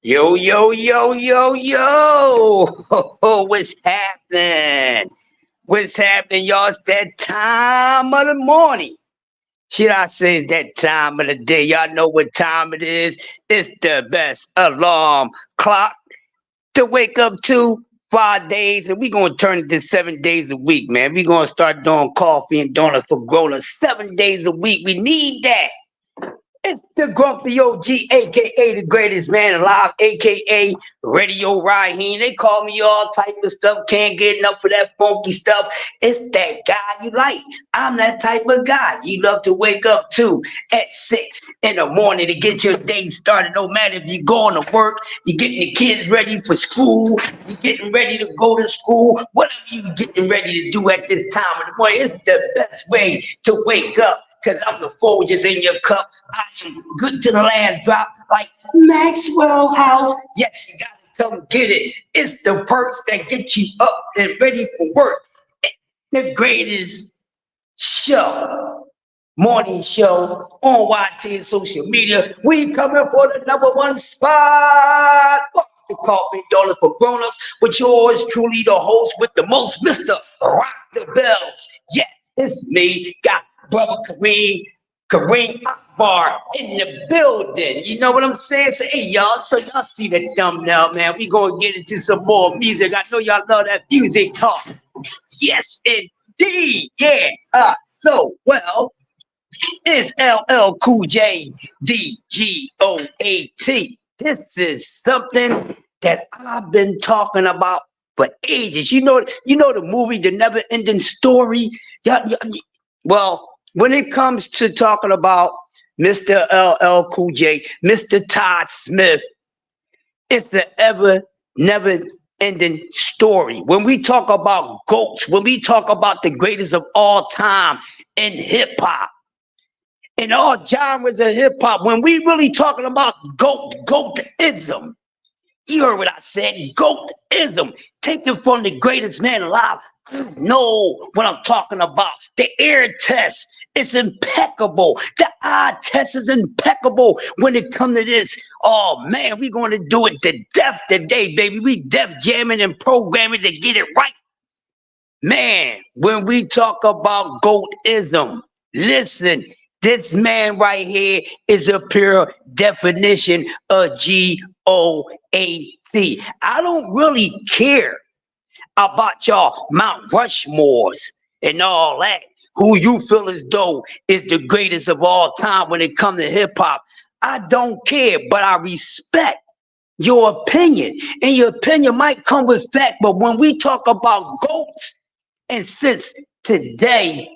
Yo, yo, yo, yo, yo. What's happening? What's happening, y'all? It's that time of the morning. Should I say it's that time of the day? Y'all know what time it is. It's the best alarm clock to wake up to 5 days, and we're going to turn it to 7 days a week, man. We're going to start doing coffee and donuts for grownups 7 days a week. We need that. It's the Grumpy OG, aka the greatest man alive, aka Radio Raheem. They call me all type of stuff. Can't get enough for that funky stuff. It's that guy you like. I'm that type of guy you love to wake up to at 6 in the morning to get your day started. No matter if you're going to work, you're getting the kids ready for school, you're getting ready to go to school, whatever you're getting ready to do at this time of the morning. It's the best way to wake up. Cause I'm the Folgers in your cup. I am good to the last drop, like Maxwell House. Yes, you gotta come get it. It's the perks that get you up and ready for work. The greatest show, morning show on YT and social media. We coming for the #1 spot. The coffee donut for grown-ups with yours truly, the host with the most, Mr. Rock the Bells. Yes, it's me. Got brother Kareem Akbar in the building. You know what I'm saying? So, hey, y'all, so y'all see the thumbnail, man. We gonna get into some more music. I know y'all love that music talk. Yes, indeed. Yeah. Well, it's LL Cool J DGOAT. This is something that I've been talking about for ages. You know the movie The Never Ending Story? Well, when it comes to talking about Mr. LL Cool J, Mr. Todd Smith, it's the never ending story. When we talk about GOATs, when we talk about the greatest of all time in hip hop, in all genres of hip hop, when we really talking about GOATism, you heard what I said, GOATism. Take it from the greatest man alive. I know what I'm talking about. The air test is impeccable. The eye test is impeccable when it comes to this. Oh man, we're going to do it to death today, baby. We def jamming and programming to get it right. Man, when we talk about GOATism, listen, this man right here is a pure definition of GOAT. I don't really care about y'all Mount Rushmores and all that. Who you feel as though is the greatest of all time when it comes to hip hop. I don't care, but I respect your opinion. And your opinion might come with fact, but when we talk about GOATs, and since today,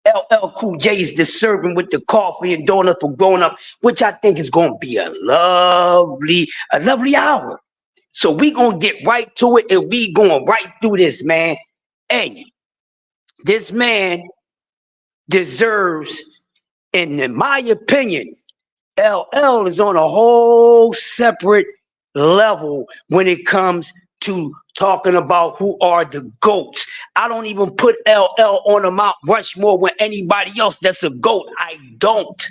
LL Cool J is the servant with the coffee and donuts for grown up, which I think is going to be a lovely hour. So we going to get right to it and we going right through this, man. Hey, this man deserves, and in my opinion, LL is on a whole separate level when it comes to talking about who are the GOATs. I don't even put LL on a Mount Rushmore with anybody else that's a GOAT. I don't.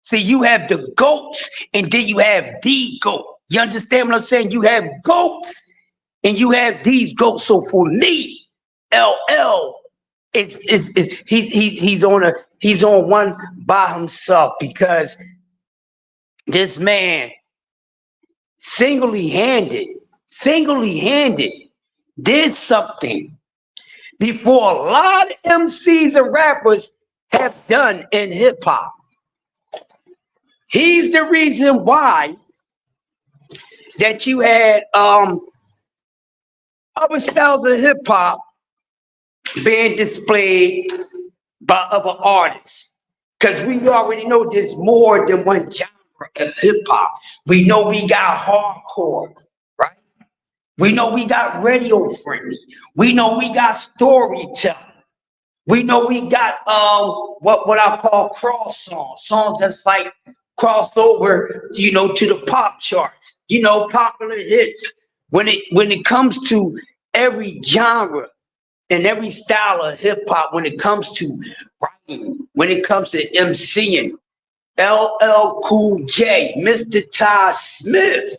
See, you have the GOATs and then you have the GOAT. You understand what I'm saying? You have GOATs and you have these GOATs. So for me, LL he's on one by himself because this man single-handed did something before a lot of MCs and rappers have done in hip-hop. He's the reason why that you had other styles of hip-hop being displayed by other artists. Because we already know there's more than one genre of hip-hop. We know we got hardcore, right? We know we got radio friendly. We know we got storytelling. We know we got what I call cross songs that's like crossed over, to the pop charts, popular hits. When it comes to every genre and every style of hip hop, when it comes to writing, when it comes to MCing, LL Cool J, Mr. Todd Smith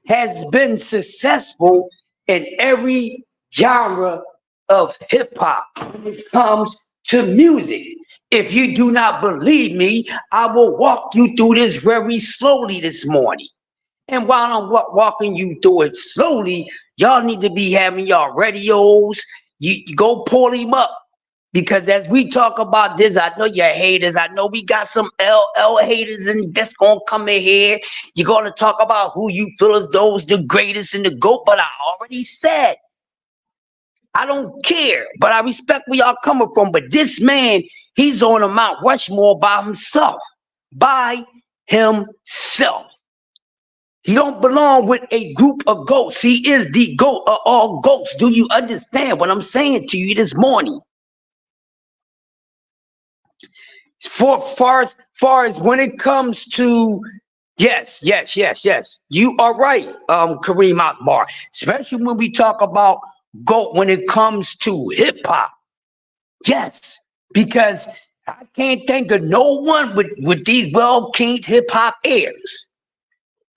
has been successful in every genre of hip hop when it comes to music. If you do not believe me, I will walk you through this very slowly this morning. And while I'm walking you through it slowly, y'all need to be having y'all radios. You go pull them up. Because as we talk about this, I know you're haters. I know we got some LL haters and that's gonna come in here. You're gonna talk about who you feel as though is the greatest in the GOAT, but I already said I don't care, but I respect where y'all coming from. But this man, he's on a Mount Rushmore by himself. By himself. He don't belong with a group of goats. He is the GOAT of all goats. Do you understand what I'm saying to you this morning? Far as when it comes to yes, you are right, Kareem Akbar. Especially when we talk about GOAT when it comes to hip hop. Yes, because I can't think of no one with these well-keyed hip hop airs.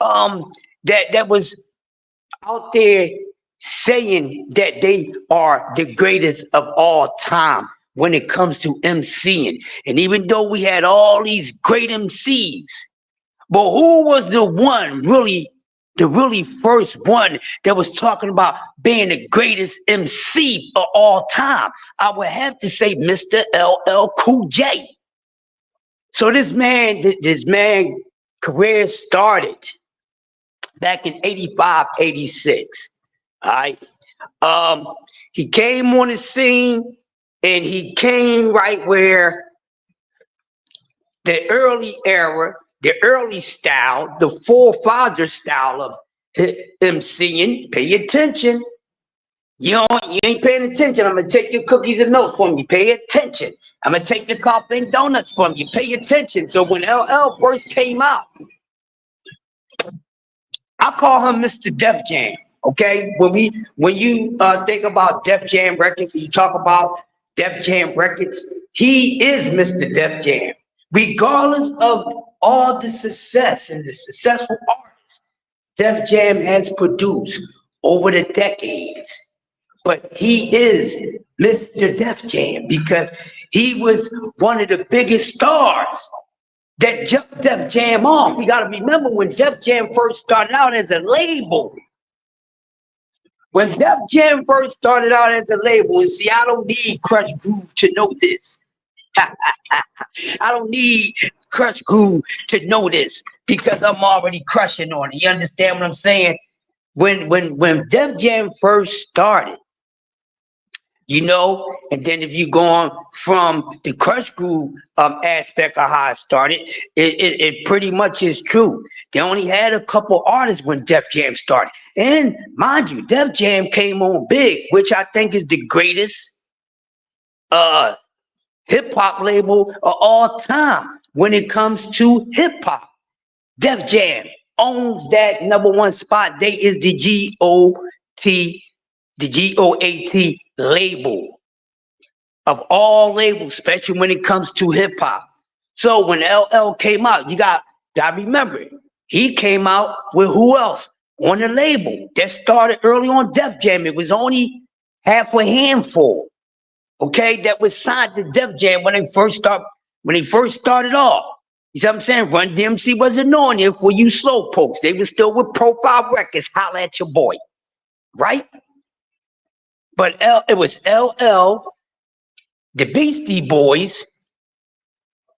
That was out there saying that they are the greatest of all time when it comes to MCing. And even though we had all these great MCs, but who was the really first one that was talking about being the greatest MC of all time? I would have to say Mr. LL Cool J. So this man career started back in 85, 86. All right. He came on the scene and he came right where the early era, the early style, the forefather style of MCing. Pay attention. You ain't paying attention. I'm gonna take your cookies and milk from you. Pay attention. I'm gonna take your coffee and donuts from you. Pay attention. So when LL first came out, I call him Mr. Def Jam. Okay, when you think about Def Jam Records, you talk about Def Jam Records, he is Mr. Def Jam. Regardless of all the success and the successful artists Def Jam has produced over the decades, but he is Mr. Def Jam because he was one of the biggest stars that jumped Def Jam off. We got to remember when Def Jam first started out as a label. When Def Jam first started out as a label, and see, I don't need Crush Groove to know this. I don't need Crush Groove to know this because I'm already crushing on it. You understand what I'm saying? When Def Jam first started, you know, and then if you go on from the Crush Groove aspect of how it started, it pretty much is true. They only had a couple artists when Def Jam started. And mind you, Def Jam came on big, which I think is the greatest hip-hop label of all time when it comes to hip-hop. Def Jam owns that number one spot. They is the GOAT label of all labels, especially when it comes to hip-hop. So when LL came out, you got to remember, he came out with who else on the label that started early on Def Jam. It was only half a handful, okay, that was signed to Def Jam when they first started off. You see what I'm saying? Run DMC wasn't on it for you slow pokes. They were still with Profile Records. Holla at your boy, right? But it was LL, the Beastie Boys,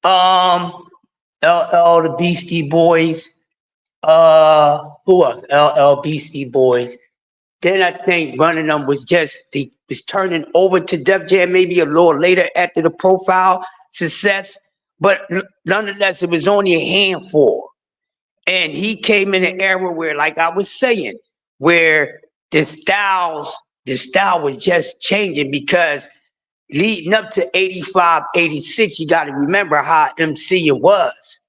LL, the Beastie Boys, who else? LL, Beastie Boys. Then I think running them was turning over to Def Jam maybe a little later after the Profile success. But nonetheless, it was only a handful. And he came in an era where, like I was saying, where the style was just changing because leading up to 85, 86, you got to remember how MCing was.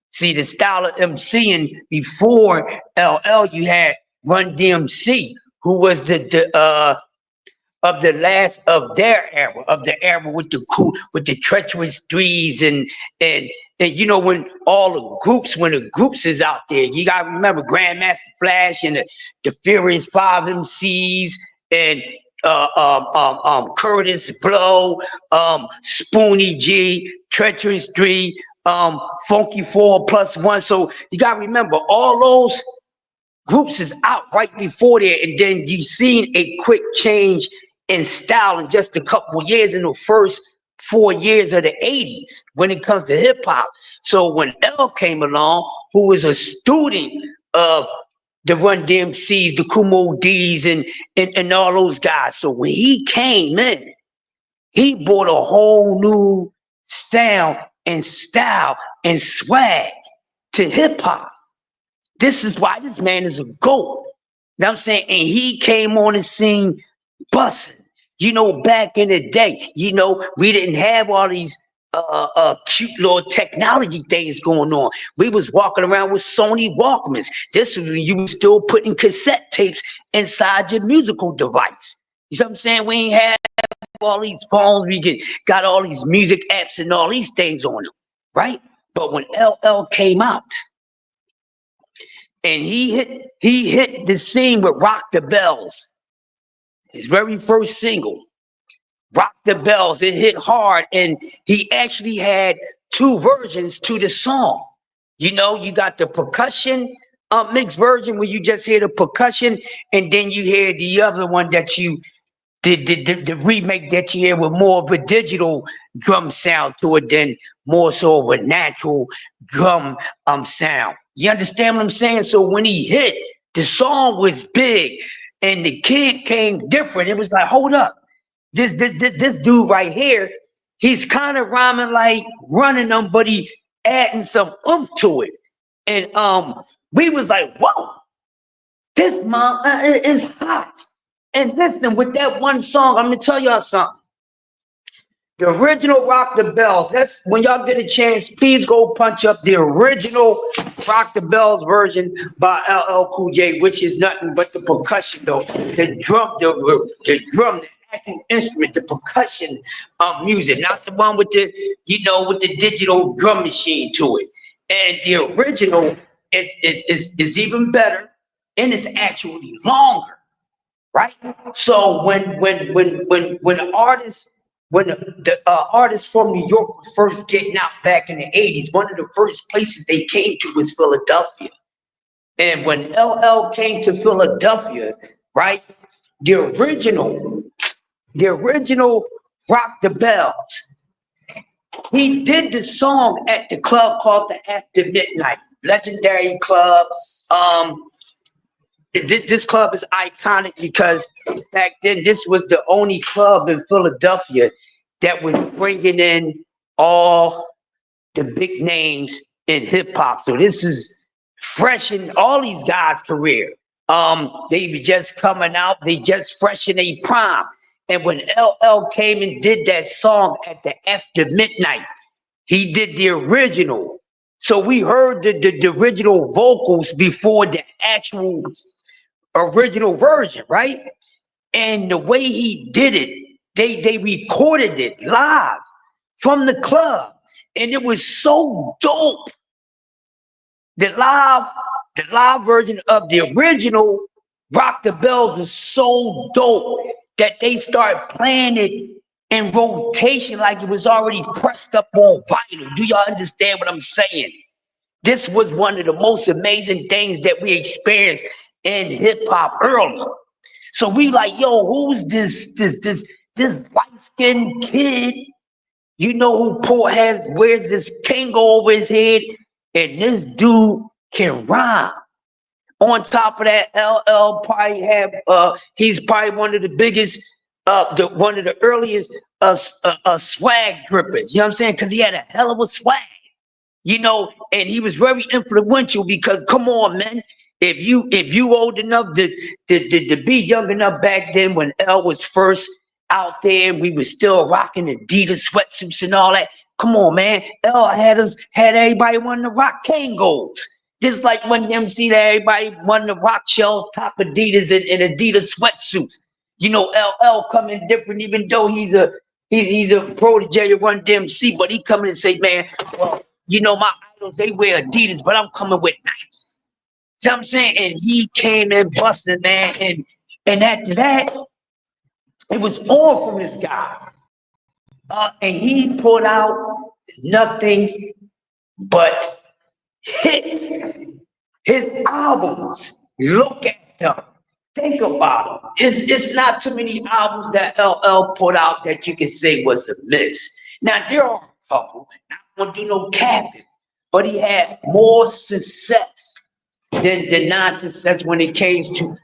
See, the style of MCing before LL, you had Run DMC, who was the of the last of their era, of the era with the cool, with the treacherous threes and you know when all the groups, when the groups is out there, you gotta remember Grandmaster Flash and the Furious Five MCs and Curtis Blow, Spoonie G, Treacherous Three, Funky 4+1. So you gotta remember all those groups is out right before there, and then you seen a quick change in style in just a couple of years in the first 4 years of the 80s when it comes to hip hop. So when L came along, who was a student of the Run DMCs, the Kumo D's, and all those guys. So when he came in, he brought a whole new sound and style and swag to hip hop. This is why this man is a GOAT. You know what I'm saying? And he came on the scene busting. You know, back in the day, you know, we didn't have all these cute little technology things going on. We was walking around with Sony Walkmans. This was when you was still putting cassette tapes inside your musical device. You know what I'm saying? We ain't have all these phones. We got all these music apps and all these things on them, right? But when LL came out, and he hit the scene with Rock the Bells, his very first single, Rock the Bells. It hit hard, and he actually had two versions to the song. You know, you got the percussion mixed version where you just hear the percussion, and then you hear the other one that you the remake that you hear with more of a digital drum sound to it than more so of a natural drum sound. You understand what I'm saying? So when he hit, the song was big and the kid came different. It was like, hold up. This dude right here, he's kind of rhyming like running them, but he adding some oomph to it. And we was like, whoa, this mom is hot. And listen, with that one song, I'm gonna tell y'all something. The original Rock the Bells. That's when y'all get a chance, please go punch up the original Rock the Bells version by LL Cool J, which is nothing but the percussion though. The drum, the actual instrument, the percussion music, not the one with the, you know, with the digital drum machine to it. And the original is even better and it's actually longer. Right. So when artists, when the artists from New York was first getting out back in the 80s, one of the first places they came to was Philadelphia. And when LL came to Philadelphia, right, the original Rock the Bells, he did the song at the club called the After Midnight, legendary club. This club is iconic because back then this was the only club in Philadelphia that was bringing in all the big names in hip hop. So this is fresh in all these guys' career. They were just coming out, they just fresh in a prime. And when LL came and did that song at the After Midnight, he did the original. So we heard the original vocals before the actual original version, right? And the way he did it, they recorded it live from the club, and it was so dope. The live version of the original Rock the Bells was so dope that they started playing it in rotation like it was already pressed up on vinyl. Do y'all understand what I'm saying? This was one of the most amazing things that we experienced in hip hop early. So we like, yo, who's this white skinned kid? You know who wears this Kango over his head, and this dude can rhyme. On top of that, LL probably he's probably one of the biggest, one of the earliest swag drippers. You know what I'm saying? Because he had a hell of a swag. You know, and he was very influential because come on, man. If you old enough to be young enough back then when L was first out there and we was still rocking Adidas sweatsuits and all that, come on, man. L had everybody wanting to rock Kangos. Just like when MC that everybody wanted to rock shell top Adidas and Adidas sweatsuits. You know, LL coming different, even though he's a protege of Run DMC, but he coming and say, man, well, you know, my idols, they wear Adidas, but I'm coming with Nike. See what I'm saying? And he came in busting, man. And after that, it was on from this guy. And he put out nothing but hits. His albums, look at them. Think about them. It's not too many albums that LL put out that you can say was a miss. Now, there are a couple. I don't want to do no capping, but he had more success than non-success when it came to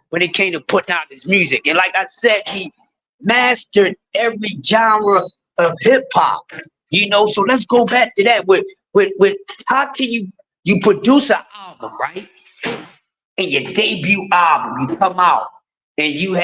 putting out his music. And like I said, he mastered every genre of hip hop. You know, so let's go back to that. With how can you produce an album, right? And your debut album, you come out and you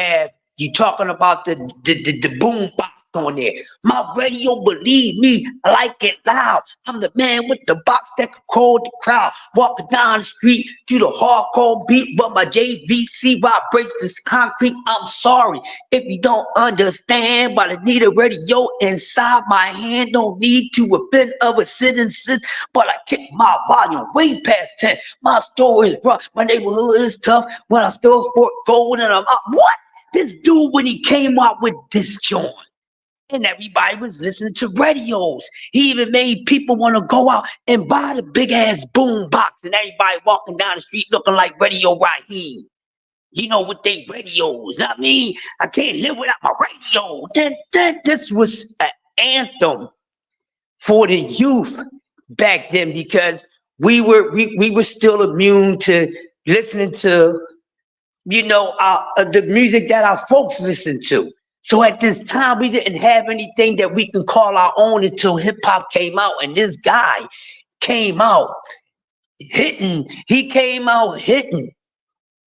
talking about the boom box on there. My radio, believe me, I like it loud. I'm the man with the box that control the crowd. Walking down the street to the hardcore beat, but my JVC vibrates this concrete. I'm sorry if you don't understand, but I need a radio inside my hand. Don't need to offend other citizens, but I kick my volume way past 10. My story is rough, my neighborhood is tough. When I still sport gold and I'm out. What? This dude, when he came out with this joint, and everybody was listening to radios. He even made people want to go out and buy the big ass boom box, and everybody walking down the street looking like Radio Raheem. You know, with they radios. I mean, I can't live without my radio. This was an anthem for the youth back then, because we were still immune to listening to, you know, the music that our folks listened to. So at this time, we didn't have anything that we can call our own until hip hop came out. And this guy came out hitting. He came out hitting.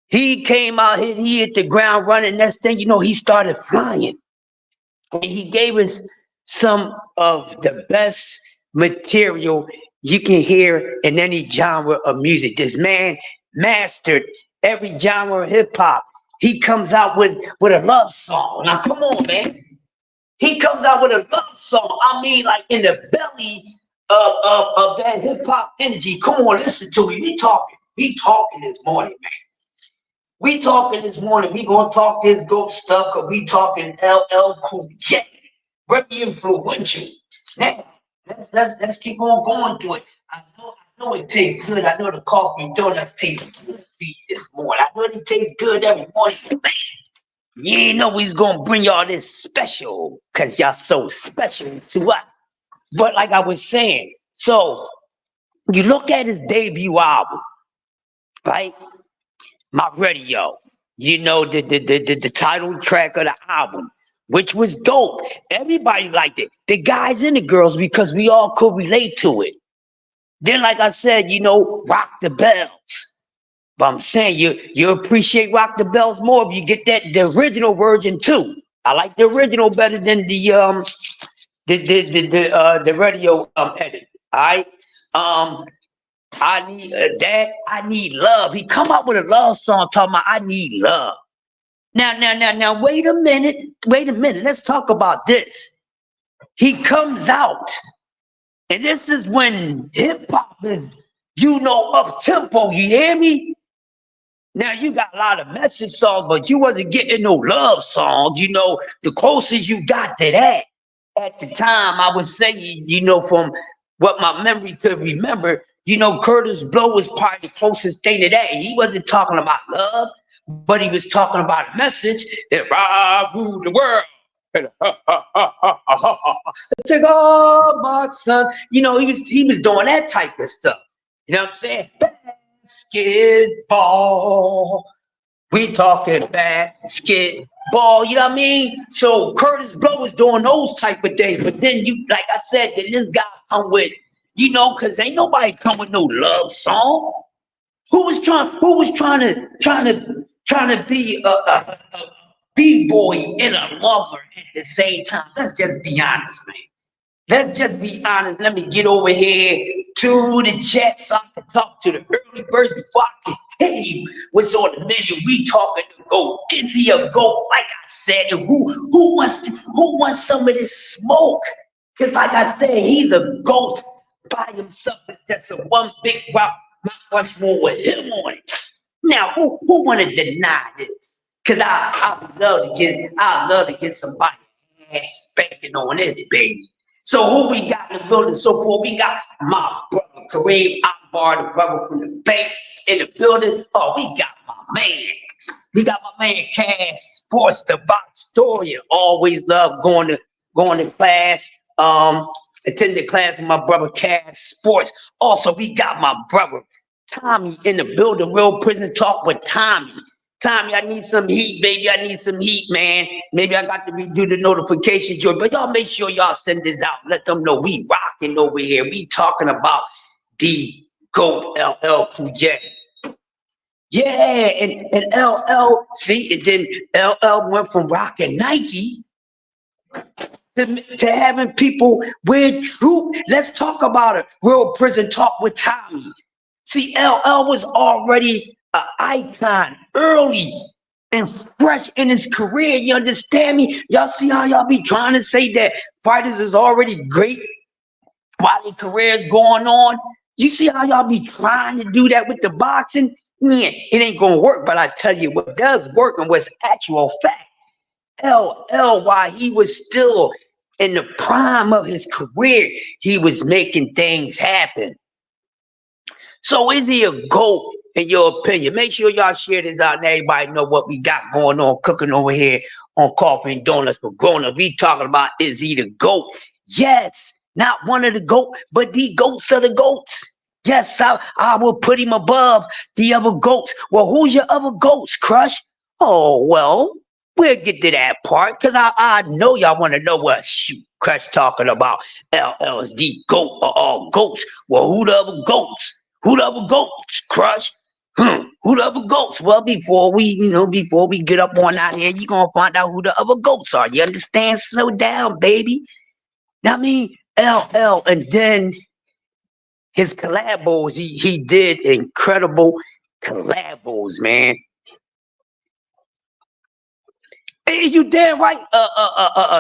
He came out hitting. He hit the ground running. Next thing you know, he started flying. And he gave us some of the best material you can hear in any genre of music. This man mastered every genre of hip hop. He comes out with a love song. Now, come on, man. He comes out with a love song. I mean, like in the belly of that hip hop energy. Come on, listen to me. We talking this morning, man. We talking this morning. We gonna talk this ghost stuff because we talking LL Cool J. Very influential. Now, let's keep on going through it. I know it tastes good. I know the coffee donuts taste good to you this morning. I know it tastes good every morning. Man, you ain't know we was gonna bring y'all this special because y'all so special to us. But like I was saying, so you look at his debut album, right? My Radio, you know, the title track of the album, which was dope. Everybody liked it. The guys and the girls, because we all could relate to it. Then, like I said, you know, Rock the Bells. But I'm saying you appreciate Rock the Bells more if you get the original version too. I like the original better than the radio edit. All right. I need that. I need love. He come up with a love song talking about I need love. Now. Wait a minute. Let's talk about this. He comes out. And this is when hip hop is, you know, up tempo. You hear me? Now you got a lot of message songs, but you wasn't getting no love songs. You know, the closest you got to that at the time, I would say, you know, from what my memory could remember, you know, Curtis Blow was probably the closest thing to that. He wasn't talking about love, but he was talking about a message that I rule the world. Take all my son. You know, he was doing that type of stuff. You know what I'm saying? Basketball. We talking basketball. You know what I mean? So Curtis Blow was doing those type of things. But then you, like I said, then this guy come with, you know, because ain't nobody come with no love song. Who was trying to be a B-boy and a lover at the same time? Let's just be honest, man. Let's just be honest. Let me get over here to the chat so I can talk to the early birds before I can tell you what's on the menu. We talking the GOAT. Is he a GOAT? Like I said, and who wants some of this smoke? Because like I said, he's a GOAT by himself. That's a one big rock, Mount Rushmore with him on it. Now, who wanna deny this? Cause I love to get somebody ass spanking on it, baby. So who we got in the building so far? We got my brother Kareem Akbar, the brother from the bank in the building. Oh, we got my man. We got my man Cash Sports, the box story. Always love going to class. Attended class with my brother Cash Sports. Also, we got my brother Tommy in the building. Real prison talk with Tommy. Tommy, I need some heat, baby. I need some heat, man. Maybe I got to redo the notification, Joy, but y'all make sure y'all send this out. Let them know we rocking over here. We talking about the GOAT LL Cool J. Yeah, and LL, see, and then LL went from rocking Nike to having people wear truth. Let's talk about it. Real prison talk with Tommy. See, LL was already an icon early and fresh in his career. You understand me? Y'all see how y'all be trying to say that fighters is already great while their career is going on? You see how y'all be trying to do that with the boxing? Yeah, it ain't gonna work, but I tell you what does work and what's actual fact. LL, while he was still in the prime of his career, he was making things happen. So is he a GOAT in your opinion? Make sure y'all share this out and everybody know what we got going on, cooking over here on Coffee and Donuts for Grown-Ups. We talking about, is he the GOAT? Yes, not one of the GOAT, but the GOATs of the GOATs. Yes, I will put him above the other GOATs. Well, who's your other GOATs, Crush? Oh, well, we'll get to that part because I know y'all want to know what Crush talking about. LL is the GOAT of all GOATs. Well, who the other GOATs? Who the other GOATs, Crush? Who the other GOATs? Well, before we get up on out here, you gonna find out who the other GOATs are. You understand? Slow down, baby. I mean, LL, and then his collabos, he did incredible collabos, man. Hey, you damn right,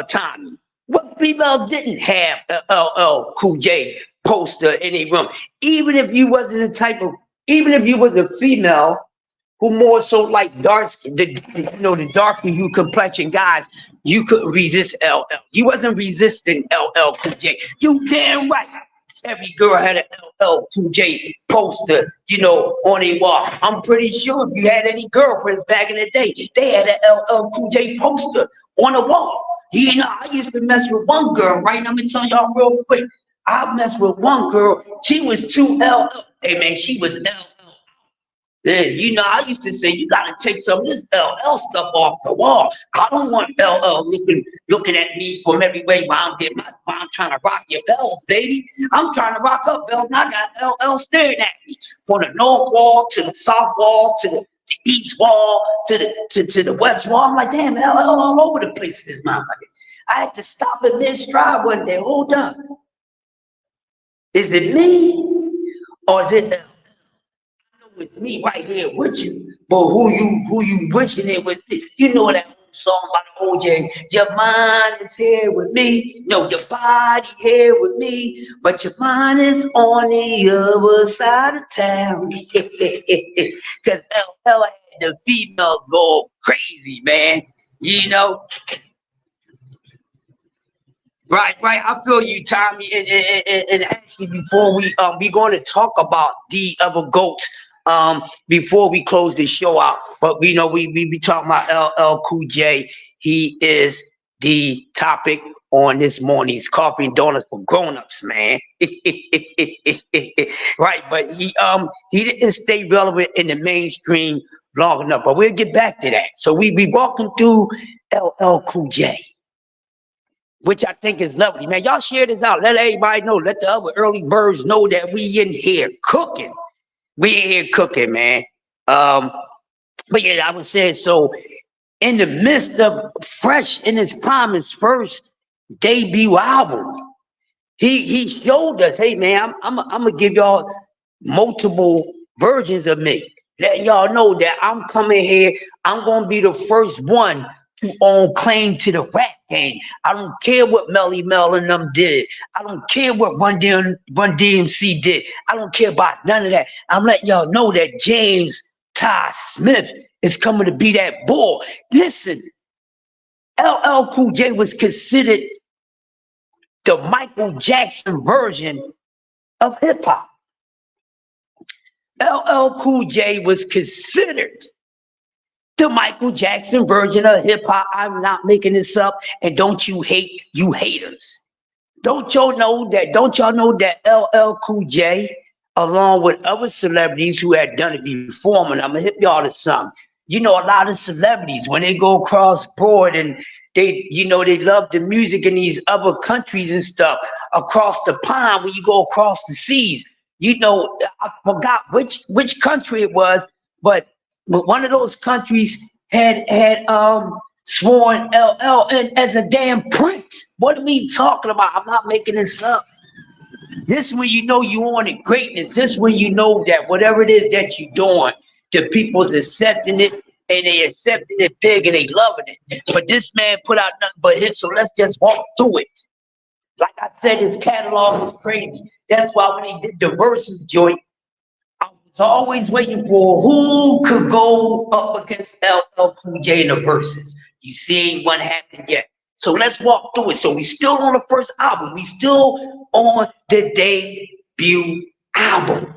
Tommy. What female didn't have LL Cool J poster in a room? Even if you wasn't the type of, even if you was a female who more so like dark, the darker you complexion guys, you couldn't resist LL. You wasn't resisting LL Cool J. You damn right. Every girl had an LL Cool J poster, on a wall. I'm pretty sure if you had any girlfriends back in the day, they had an LL Cool J poster on a wall. I used to mess with one girl, right? I'm gonna tell y'all real quick. I messed with one girl. She was too LL. Hey man, she was LL. Yeah, I used to say you gotta take some of this LL stuff off the wall. I don't want LL looking at me from every way while I'm trying to rock your bells, baby. I'm trying to rock up bells, and I got LL staring at me from the north wall to the south wall to the east wall to the west wall. I'm like, damn, LL all over the place in this motherfucker. I had to stop in mid-stride one day. Hold up. Is it me or is it LL? With me right here with you, but who you wishing it with? You know that old song by the OJ. Your mind is here with me, no, your body here with me, but your mind is on the other side of town. Cause LL had the females go crazy, man. Right. I feel you, Tommy. And actually, before we going to talk about the other GOATs. Before we close the show out, but we be talking about LL Cool J. He is the topic on this morning's Coffee and Donuts for Grown-Ups, man. Right, but he didn't stay relevant in the mainstream long enough. But we'll get back to that. So we be walking through LL Cool J, which I think is lovely, man. Y'all share this out. Let everybody know. Let the other early birds know that we in here cooking. We in here cooking, man. But yeah, I was saying, so in the midst of fresh in his prime, his first debut album, he showed us, hey man, I'm gonna give y'all multiple versions of me. Let y'all know that I'm coming here. I'm gonna be the first one to own claim to the rap game. I don't care what Melly Mel and them did. I don't care what Run DMC did. I don't care about none of that. I'm letting y'all know that James Ty Smith is coming to be that boy. Listen, LL Cool J was considered the Michael Jackson version of hip hop. LL Cool J was considered the Michael Jackson version of hip hop. I'm not making this up. And don't you hate, you haters. Don't y'all know that? Don't y'all know that LL Cool J, along with other celebrities who had done it before him, and I'm gonna hit y'all to something. You know, a lot of celebrities, when they go across board and they, you know, they love the music in these other countries and stuff across the pond, when you go across the seas, you know, I forgot which country it was, but one of those countries had sworn LL in as a damn prince. What are we talking about? I'm not making this up. This when you know you on it greatness. This when you know that whatever it is that you're doing, the people's accepting it and they accepting it big and they loving it. But this man put out nothing but hits, so let's just walk through it. Like I said, his catalog was crazy. That's why when he did the verses joint, I was always waiting for who could go up against LL Cool J in the verses. You see, ain't one happened yet. So let's walk through it. So we still on the first album. We still on the debut album.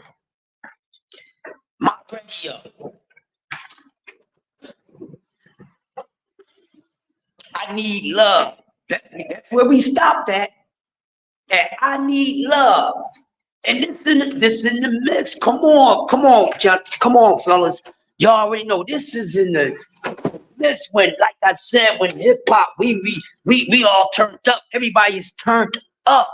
My radio. I need love. That's where we stopped at. And I need love. And this in the mix. Come on, John. Come on, fellas. Y'all already know this is in the this when, like I said, when hip hop, we all turned up. Everybody's turned up.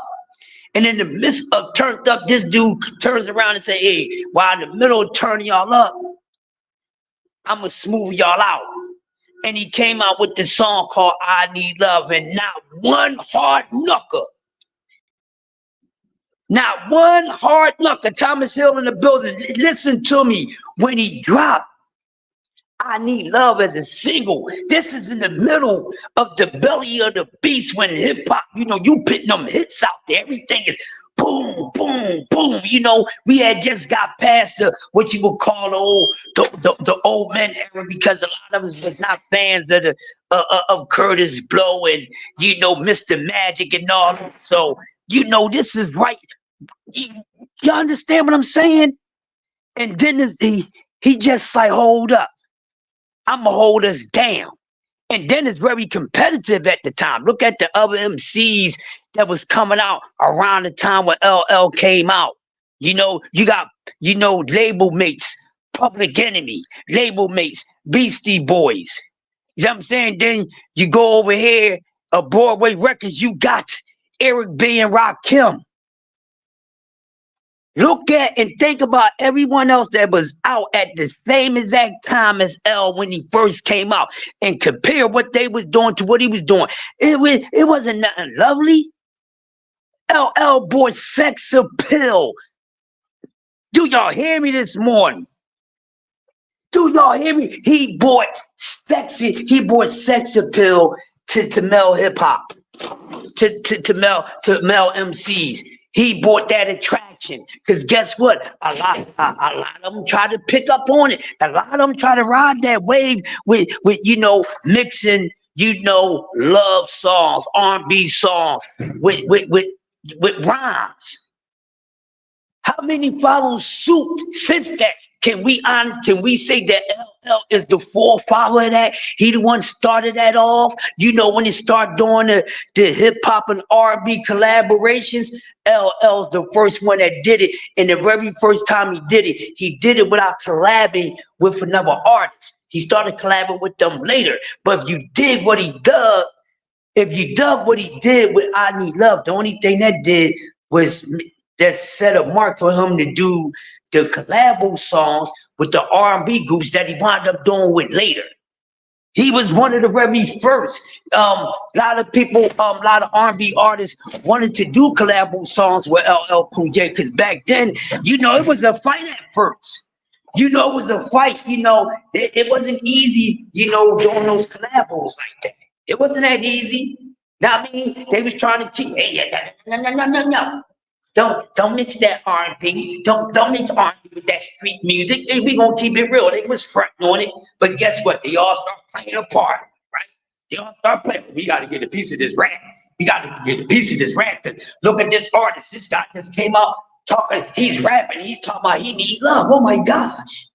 And in the midst of turned up, this dude turns around and say, hey, while in the middle of turning y'all up, I'ma smooth y'all out. And he came out with this song called I Need Love, and not one hard knucker. Not one hard knucker. Thomas Hill in the building. Listen to me. When he dropped I Need Love as a single, this is in the middle of the belly of the beast when hip hop, you know, you putting them hits out there. Everything is boom, boom, boom. You know, we had just got past the what you would call the old men era, because a lot of us was not fans of the of Curtis Blow and, you know, Mr. Magic and all that. So, you know, this is right. You understand what I'm saying? And then he just like, hold up. I'ma hold us down. And then it's very competitive at the time. Look at the other MCs that was coming out around the time when LL came out. You know, you got, you know, label mates, Public Enemy, label mates, Beastie Boys. You know what I'm saying? Then you go over here, Broadway Records, you got Eric B. and Rakim. Look at and think about everyone else that was out at the same exact time as L when he first came out, and compare what they was doing to what he was doing. It wasn't nothing lovely. LL bought sex appeal. Do y'all hear me this morning? Do y'all hear me? He bought sex appeal to Mel hip hop, to Mel MCs. He bought that attraction, because guess what? A lot of them try to pick up on it. A lot of them try to ride that wave with you know, mixing, you know, love songs, R&B songs with rhymes. How many follow suit since that? Can we say that LL is the forefather of that? He the one started that off. You know, when he started doing the hip hop and R&B collaborations, LL's the first one that did it. And the very first time he did it without collabing with another artist. He started collabing with them later. But if you did what he dug, what he did with I Need Love, the only thing that did was that set a mark for him to do the collabo songs with the R&B groups that he wound up doing with later. He was one of the very first. A lot of people, a lot of R&B artists wanted to do collabo songs with LL Cool J, because back then, you know, it was a fight at first. You know, it was a fight. You know, it wasn't easy, you know, doing those collabos like that. It wasn't that easy. Now, I mean, they was trying to keep, hey, yeah, no. Don't mix that R&B. Don't mix R&B with that street music. Hey, we gonna keep it real. They was fronting on it, but guess what? They all start playing a part, right? They all start playing. We got to get a piece of this rap. We got to get a piece of this rap. Cause look at this artist. This guy just came out talking. He's rapping. He's talking about he needs love. Oh my gosh.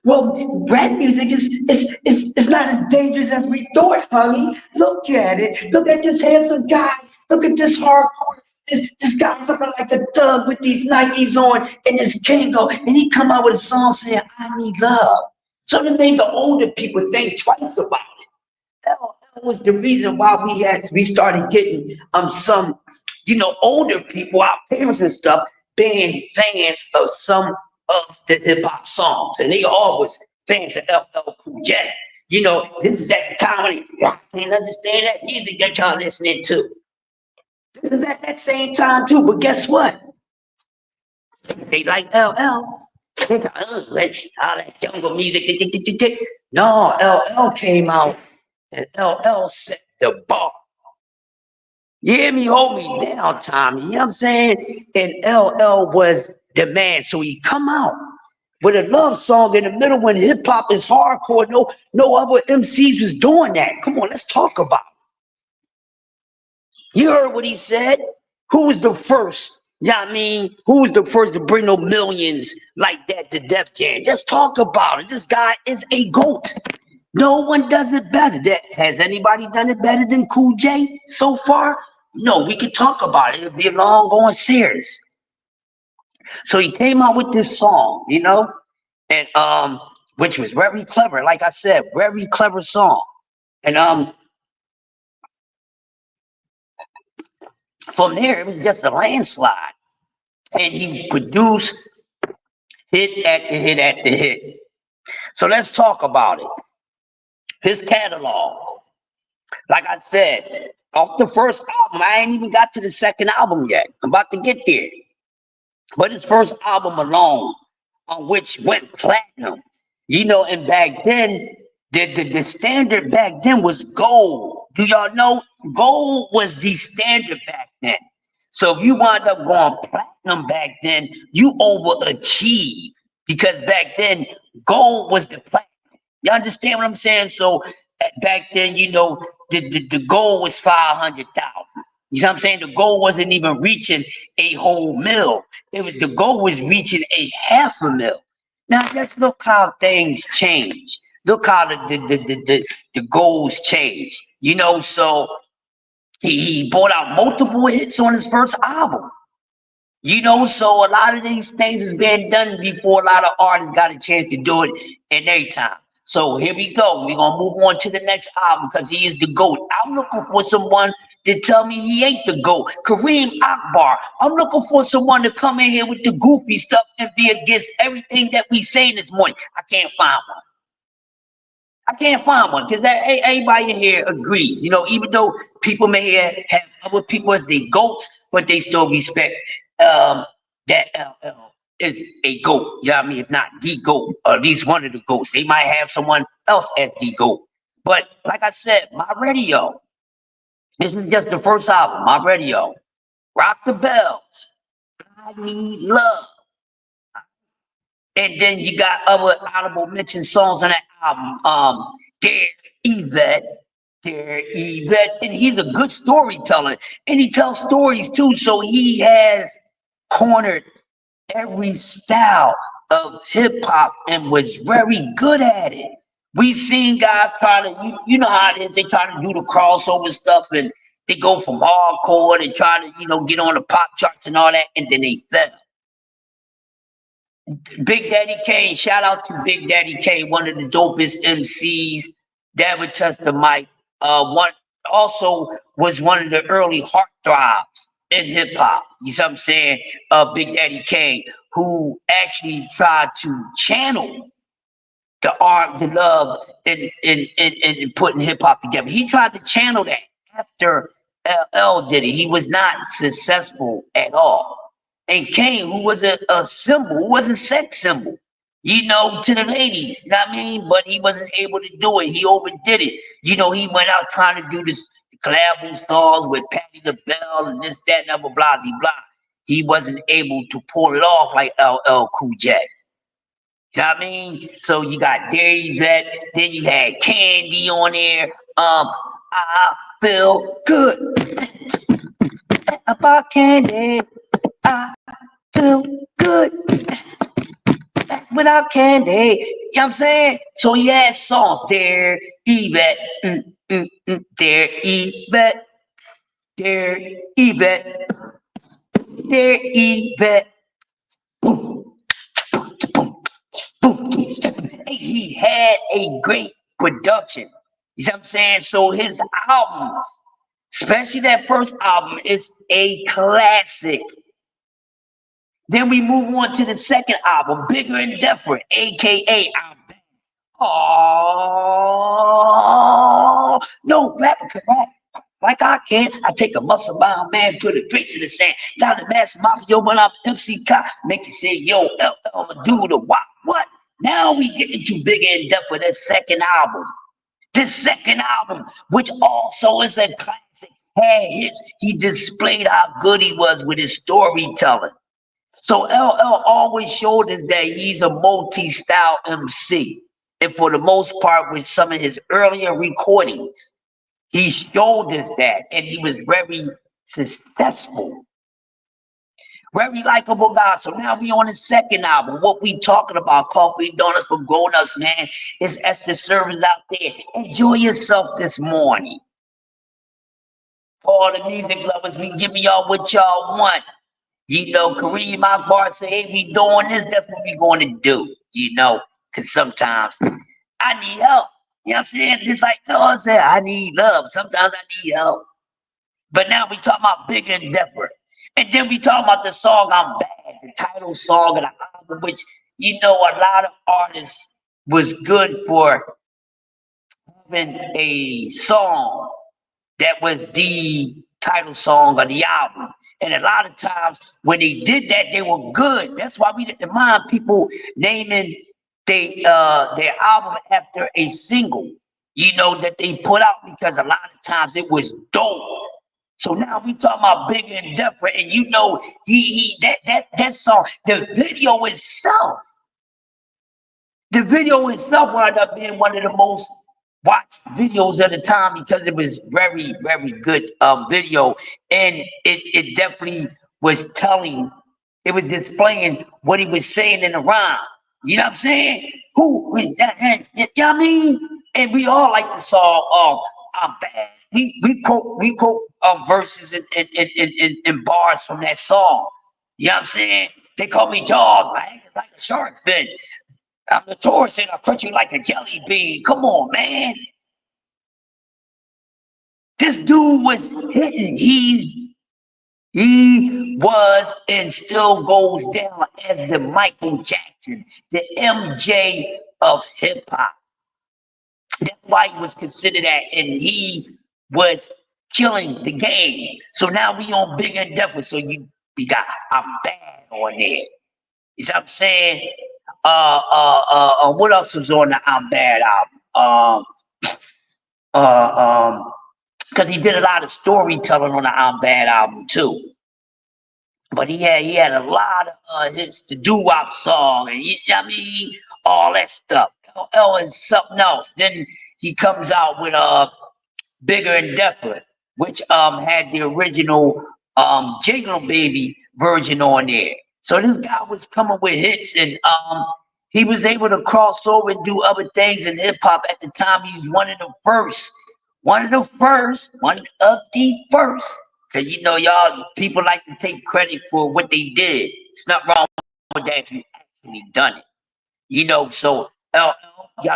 Well, rap music is not as dangerous as we thought, honey. Look at it. Look at this handsome guy. Look at this hardcore. This guy looking like a thug with these Nikes on and this Kango, and he come out with a song saying, "I need love." So it made the older people think twice about it. That was the reason why we started getting some, you know, older people, our parents and stuff, being fans of some of the hip hop songs, and they always fans of LL Cool J. You know, this is at the time when I can't understand that music that y'all listening to. This is at that same time too, but guess what? They like LL. They got all that jungle music. No, LL came out and LL set the bar. You hear me? Hold me down, Tommy. You know what I'm saying? And LL was the man. So he come out with a love song in the middle when hip hop is hardcore. No other MCs was doing that. Come on, let's talk about it. You heard what he said? Who was the first? Yeah, you know I mean, who was the first to bring no millions like that to Def Jam? Let's talk about it. This guy is a GOAT. No one does it better. Has anybody done it better than Cool J so far? No, we could talk about it. It'll be a long going series. So he came out with this song, you know, and which was very clever. Like I said, very clever song. And from there, it was just a landslide. And he produced hit after hit after hit. So let's talk about it. His catalog. Like I said, off the first album, I ain't even got to the second album yet. I'm about to get there. But his first album alone, on which went platinum, you know, and back then, the standard back then was gold. Do y'all know gold was the standard back then? So if you wind up going platinum back then, you overachieved because back then gold was the platinum. You understand what I'm saying? So back then, you know, the goal was 500,000. You know what I'm saying? The goal wasn't even reaching a whole mil. The goal was reaching a half a mil. Now let's look how things change. Look how the goals change. You know, so he brought out multiple hits on his first album. You know, so a lot of these things has been done before a lot of artists got a chance to do it in their time. So here we go. We're going to move on to the next album because he is the GOAT. I'm looking for someone to tell me he ain't the GOAT. Kareem Akbar. I'm looking for someone to come in here with the goofy stuff and be against everything that we saying this morning. I can't find one. I can't find one because everybody in here agrees. You know, even though people may have other people as they GOATs, but they still respect that LL is a GOAT. You know what I mean? If not the GOAT, or at least one of the GOATs. They might have someone else as the GOAT. But like I said, My Radio. This is just the first album, My Radio. Rock the Bells. I Need Love. And then you got other honorable mention songs on that album. Dear Yvette. Dear Yvette. And he's a good storyteller. And he tells stories too. So he has cornered every style of hip hop and was very good at it. We've seen guys trying to, you know how it is, they try to do the crossover stuff and they go from hardcore, they try to, you know, get on the pop charts and all that, and then they fell. Big Daddy Kane, shout out to Big Daddy Kane, one of the dopest MCs that would touch the mic. One also was one of the early heartthrobs in hip hop. You know what I'm saying? Big Daddy Kane, who actually tried to channel the art, the love, and putting hip hop together. He tried to channel that after LL did it. He was not successful at all. And Kane, who was a symbol, who was a sex symbol, you know, to the ladies, you know what I mean? But he wasn't able to do it. He overdid it. You know, he went out trying to do this collabo songs with Patti LaBelle and this, that, and other, blah, blah, blah. He wasn't able to pull it off like LL Cool J. You know what I mean? So you got Dairy Vet, then you had Candy on there. I feel good about Candy. I feel good without Candy. You know what I'm saying? So he had songs there, Yvette, there, Yvette, there, Yvette, there, Yvette. Boom, boom, boom. He had a great production. You know what I'm saying? So his albums, especially that first album, is a classic. Then we move on to the second album, Bigger and Different, aka I'm Bad. Oh, no rapper can rap like I can. I take a muscle bound man, put a trace in the sand. Now the mass mafia when I'm MC Cop, make you say, yo, LL, do the what? Now we get into Bigger and Different, that second album. This second album, which also is a classic, had hits. He displayed how good he was with his storytelling. So LL always showed us that he's a multi-style MC. And for the most part, with some of his earlier recordings, he showed us that, and he was very successful. Very likable guy. So now we on his second album. What we talking about, Coffee Donuts for Grown-Ups, man. It's extra service out there. Enjoy yourself this morning. For all the music lovers, we give y'all what y'all want. You know, Kareem Akbar say, hey, we doing this, that's what we going to do, you know, because sometimes I need help. You know what I'm saying? Just like I said, I need love. Sometimes I need help. But now we talking about Bigger and Different. And then we talking about the song I'm Bad, the title song of the album, which, you know, a lot of artists was good for having a song that was the title song of the album. And a lot of times when they did that, they were good. That's why we didn't mind people naming their album after a single, you know, that they put out, because a lot of times it was dope. So now we talking about Bigger and Different, and you know, that song, the video itself wound up being one of the most watched videos at the time, because it was very, very good video, and it definitely was telling, it was displaying what he was saying in the rhyme. You know what I'm saying? You know what I mean? And we all like the song I'm Bad. We quote verses and bars from that song. You know what I'm saying? They call me Jaws, my hand is like a shark fin. I'm the Taurus and I crush you like a jelly bean. Come on, man. This dude was hitting. He was and still goes down as the Michael Jackson, the MJ of hip hop. That's why he was considered that, and he was killing the game. So now we on Bigger and Different. So we got I'm Bad on there. You know what I'm saying? What else was on the I'm Bad album? Because he did a lot of storytelling on the I'm Bad album too. But he had a lot of hits, the doo-wop song, and I mean, all that stuff. LL is something else. Then he comes out with Bigger and Different, which had the original Jingle Baby version on there. So this guy was coming with hits, and he was able to cross over and do other things in hip hop at the time. He was one of the first. Because you know, y'all people like to take credit for what they did. It's not wrong with that if you actually done it. You know, so y'all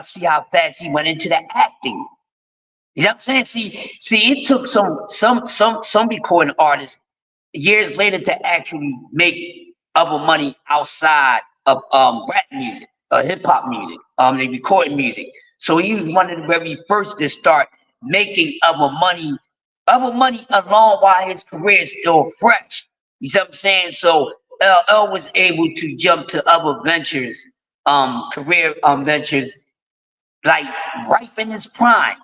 see how fast he went into the acting. You know what I'm saying? See, it took some recording artists years later to actually make other money outside of rap music, hip hop music, they recording music. So he was one of the very first to start making other money along while his career is still fresh. You see what I'm saying? So LL was able to jump to other ventures career ventures, like ripe in his prime.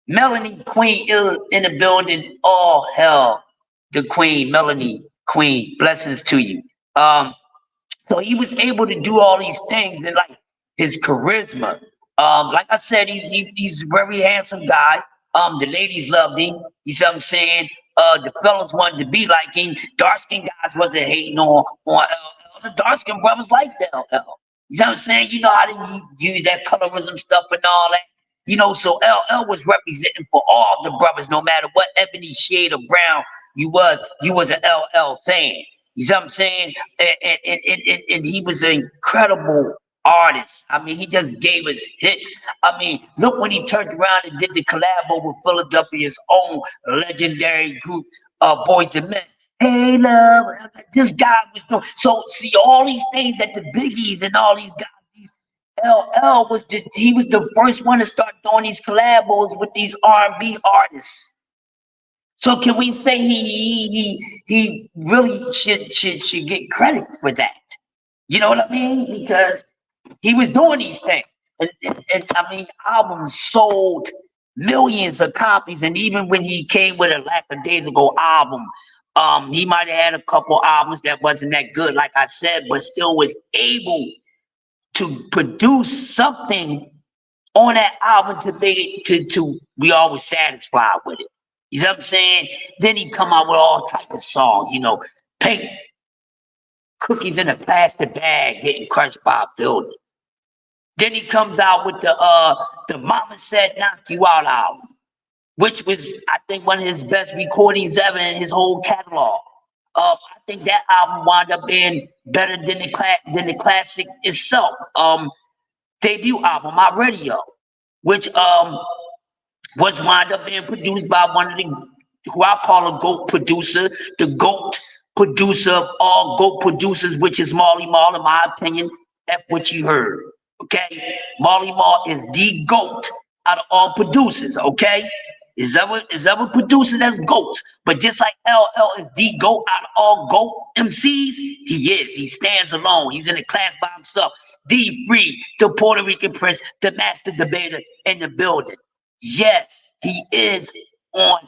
Melanie Queen ill in the building. All hell, the Queen, Melanie Queen. Blessings to you. So he was able to do all these things, and like his charisma. Like I said, he's a very handsome guy. The ladies loved him. You see what I'm saying? The fellas wanted to be like him. Dark skinned guys wasn't hating on LL. The dark skinned brothers liked the LL. You know what I'm saying? You know how to use that colorism stuff and all that. You know, so LL was representing for all the brothers, no matter what ebony shade of brown you was an LL fan. You see what I'm saying? And he was an incredible artist. I mean, he just gave us hits. I mean, look when he turned around and did the collabo with Philadelphia's own legendary group, Boys and Men. Hey, love, this guy was doing. So, see, all these things that the Biggies and all these guys, LL he was the first one to start doing these collabos with these R&B artists. So can we say he really should get credit for that? You know what I mean? Because he was doing these things, and I mean, albums sold millions of copies, and even when he came with a Lackadaisical album, he might have had a couple albums that wasn't that good, like I said, but still was able to produce something on that album to make it to we all was satisfied with it. You know what I'm saying? Then he come out with all type of songs, you know, pink cookies in a plastic bag getting crushed by a building. Then he comes out with the Mama Said Knock You Out album, which was I think one of his best recordings ever in his whole catalog. I think that album wound up being better than the classic itself. Debut album, My Radio, which was wound up being produced by one of the who I call a GOAT producer, the GOAT producer of all GOAT producers, which is Marley Marl, in my opinion. That's what you heard. Okay? Marley Marl is the GOAT out of all producers, okay? Is ever producers that's GOATs. But just like LL is the GOAT out of all GOAT MCs, he is. He stands alone. He's in a class by himself. D Free, the Puerto Rican Prince, the master debater in the building. Yes, he is on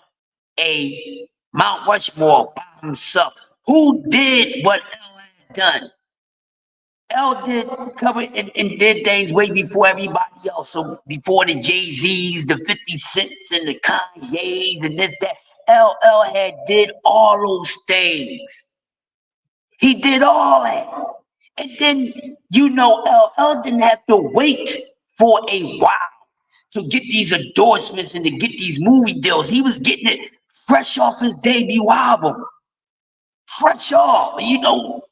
a Mount Rushmore by himself. Who did what L had done? L did cover and did things way before everybody else. So before the Jay-Z's, the 50 Cents, and the Kanye's, and this, that, LL had did all those things. He did all that. And then, you know, LL didn't have to wait for a while to get these endorsements and to get these movie deals. He was getting it fresh off his debut album. Fresh off. You know,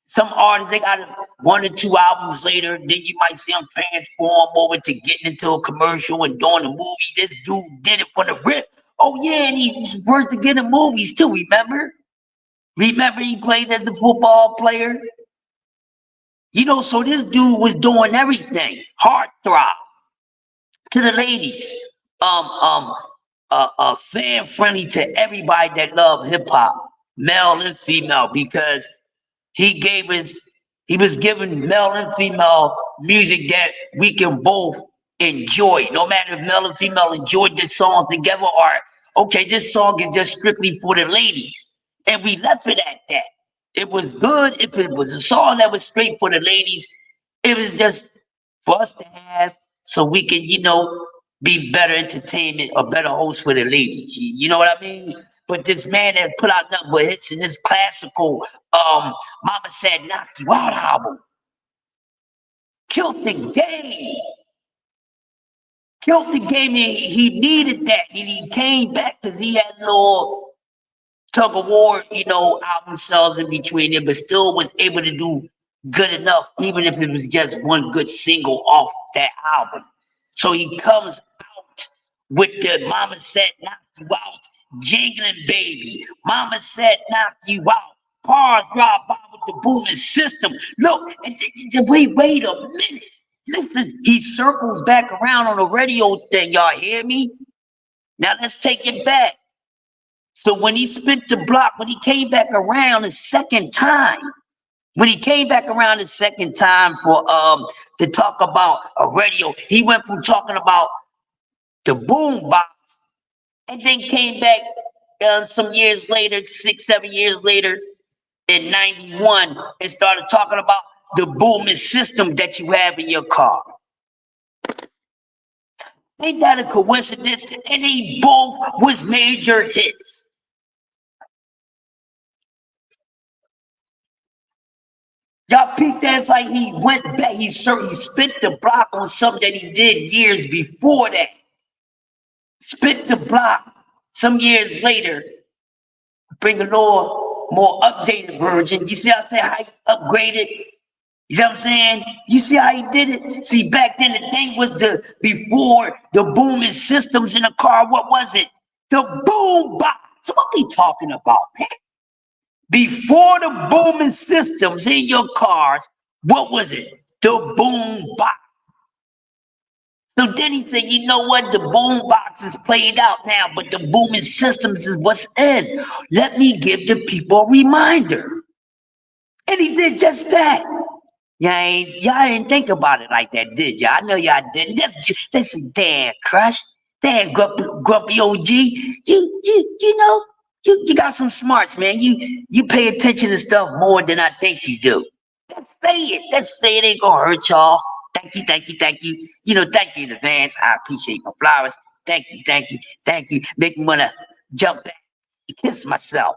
some artists, they got 1 or 2 albums later, then you might see them transform over to getting into a commercial and doing a movie. This dude did it from the rip. Oh yeah, and he was first to get in movies too, remember? Remember he played as a football player? You know, so this dude was doing everything. Heartthrob to the ladies. Fan friendly to everybody that love hip hop, male and female, because he was giving male and female music that we can both enjoy. No matter if male and female enjoyed the songs together or okay, this song is just strictly for the ladies. And we left it at that. It was good if it was a song that was straight for the ladies. It was just for us to have so we can, you know, be better entertainment or better hosts for the ladies. You know what I mean? But this man that put out nothing but hits in this classical Mama Said Knock You Out album. Killed the game. Killed the game, and he needed that. And he came back because he had a little tug of war, you know, album sales in between it, but still was able to do good enough, even if it was just one good single off that album. So he comes out with the Mama Said Knock You Out, Jingling Baby, Mama Said Knock You Out, Cars Drive By with the Booming System. Look, wait a minute. Listen, he circles back around on the radio thing. Y'all hear me? Now let's take it back. So when he spit the block, when he came back around the second time, When he came back around the second time for to talk about a radio, he went from talking about the boom box, and then came back some years later, 6, 7 years later, in '91, and started talking about the booming system that you have in your car. Ain't that a coincidence? And they both was major hits. Y'all peep that? It's like he went back. He spit the block on something that he did years before that. Spit the block. Some years later, bring a little more updated version. You see how I say how he upgraded? You know what I'm saying? You see how he did it? See, back then the thing was before the booming systems in the car. What was it? The boom box. What we talking about, man? Before the booming systems in your cars, what was it? The boom box. So then he said, you know what? The boom box is played out now, but the booming systems is what's in. Let me give the people a reminder. And he did just that. Y'all didn't think about it like that, did y'all? I know y'all didn't. Listen, damn Crush, damn grumpy OG. You know, you got some smarts, man. You pay attention to stuff more than I think you do. Let's say it. Let's say it ain't gonna hurt y'all. Thank you, thank you, thank you. You know, thank you in advance. I appreciate my flowers. Thank you, thank you, thank you. Make me wanna jump back and kiss myself.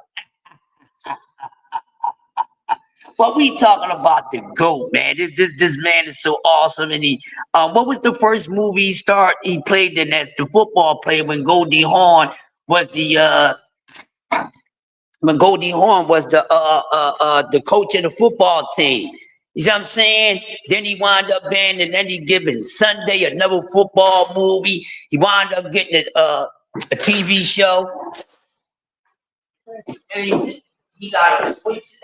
Well, we talking about the GOAT, man. This man is so awesome. And he, what was the first movie he played in? That's the football player when Goldie Hawn was the coach of the football team. You know what I'm saying? Then he wound up being, and then he giving Sunday another football movie. He wound up getting a TV show. And he got a twitch.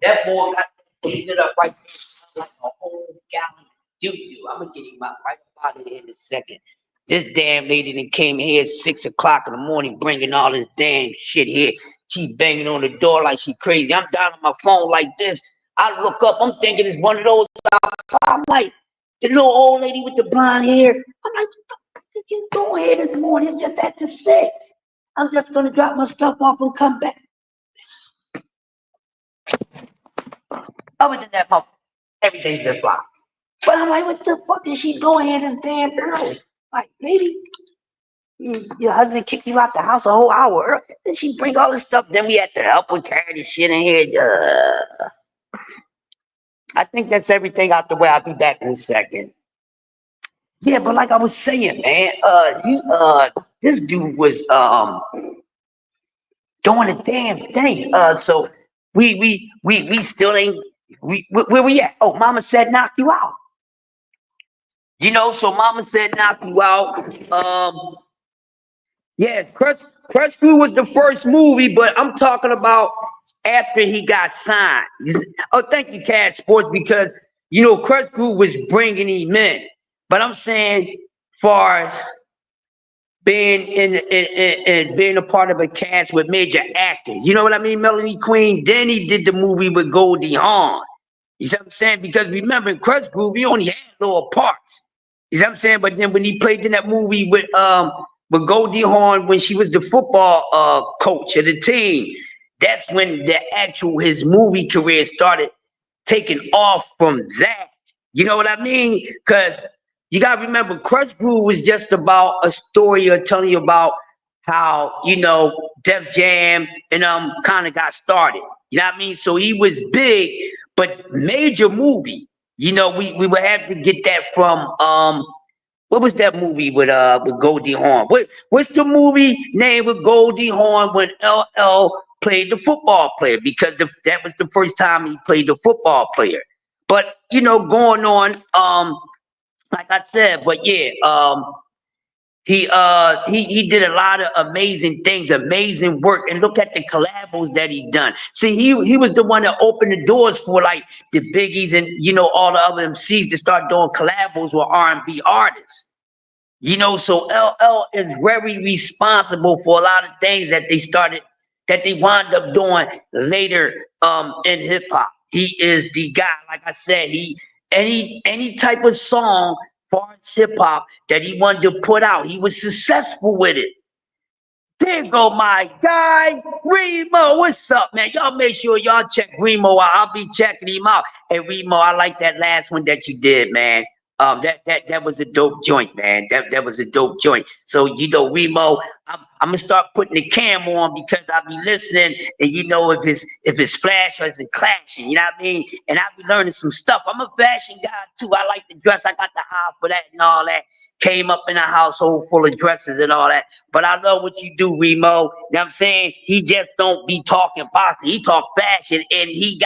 That boy got it up right there like a whole gallon of doo-doo. I'm gonna get him right out of here in a second. This damn lady that came here at 6 o'clock in the morning bringing all this damn shit here. She banging on the door like she crazy. I'm down on my phone like this. I look up, I'm thinking it's one of those outside. I'm like, the little old lady with the blonde hair. I'm like, what the fuck did you do here this morning? It's just after 6. I'm just gonna drop my stuff off and come back. Other than that, everything's been fine. But I'm like, what the fuck is she doing here this damn early? Like, lady, your husband kicked you out the house a whole hour early. Then she bring all this stuff. Then we had to help her carry the shit in here. I think that's everything out the way. I'll be back in a second. Yeah, but like I was saying, man, this dude was doing a damn thing. So we still ain't. Where we at? Oh, Mama said knock you out. You know, so Mama said knock you out. Yeah, Crush Crew was the first movie, but I'm talking about after he got signed. Oh, thank you, Cat Sports, because you know Crush Crew was bringing him in. But I'm saying, far as being being a part of a cast with major actors, you know what I mean? Melanie Queen. Then he did the movie with Goldie Hawn. You see what I'm saying? Because remember, in Crush Crew, we only had little parts. You see what I'm saying? But then when he played in that movie with Goldie Hawn, when she was the football coach of the team, that's when his movie career started taking off from that. You know what I mean? Because you gotta remember, Crush Crew was just about a story or telling you about how, you know, Def Jam and kind of got started. You know what I mean? So he was big, but major movie. You know, we would have to get that from what was that movie with Goldie Hawn? What's the movie name with Goldie Hawn when LL played the football player? Because that was the first time he played the football player. But you know, going on, like I said, but yeah, he did a lot of amazing things, amazing work, and look at the collabos that he done. See, he was the one that opened the doors for like the Biggies and you know all the other MCs to start doing collabos with R&B artists. You know, so LL is very responsible for a lot of things that they wound up doing later in hip hop. he is the guy. Like I said, he any type of song for hip hop that he wanted to put out, he was successful with it. There go my guy, Remo. What's up, man? Y'all make sure y'all check Remo out. I'll be checking him out. Hey, Remo, I like that last one that you did, man. That was a dope joint, man. That was a dope joint. So Remo, I'm gonna start putting the cam on because I'll be listening, and if it's flash or is it clashing, you know what I mean? And I'll be learning some stuff. I'm a fashion guy too. I like to dress. I got the eye for that and all that. Came up in a household full of dresses and all that. But I love what you do, Remo. You know what I'm saying? He just don't be talking positive. He talk fashion, and he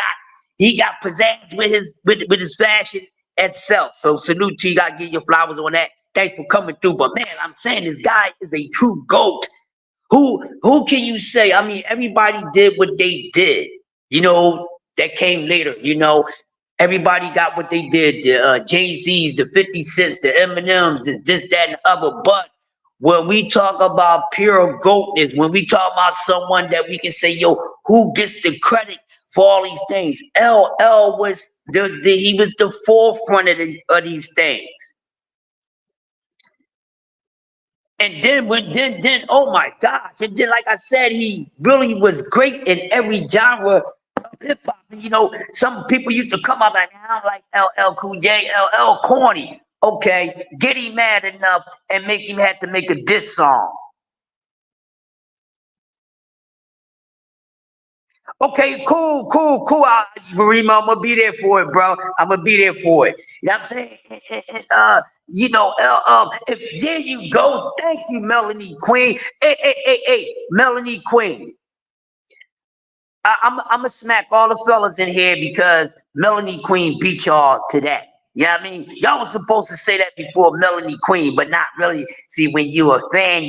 got pizzazz with his fashion itself. So salute to you. Gotta give your flowers on that. Thanks for coming through. But man, I'm saying this guy is a true GOAT. Who can you say? I mean, everybody did what they did. That came later. Everybody got what they did. The Jay-Z's, the 50 Cents, the Eminems, this, that, and the other. But when we talk about pure GOATness, when we talk about someone that we can say, yo, who gets the credit for all these things? LL was he was the forefront of these things. And then, oh my gosh! And then, like I said, he really was great in every genre of hip hop. Some people used to come up and I don't like LL Cool J, LL corny. Okay, get him mad enough and make him have to make a diss song. Okay, cool. Remo, I'm gonna be there for it, bro. I'm gonna be there for it. You know what I'm saying? If there you go. Thank you, Melanie Queen. Hey, Melanie Queen. I'm gonna smack all the fellas in here because Melanie Queen beat y'all to that. You know what I mean? Y'all was supposed to say that before Melanie Queen, but not really. See, when you're a fan,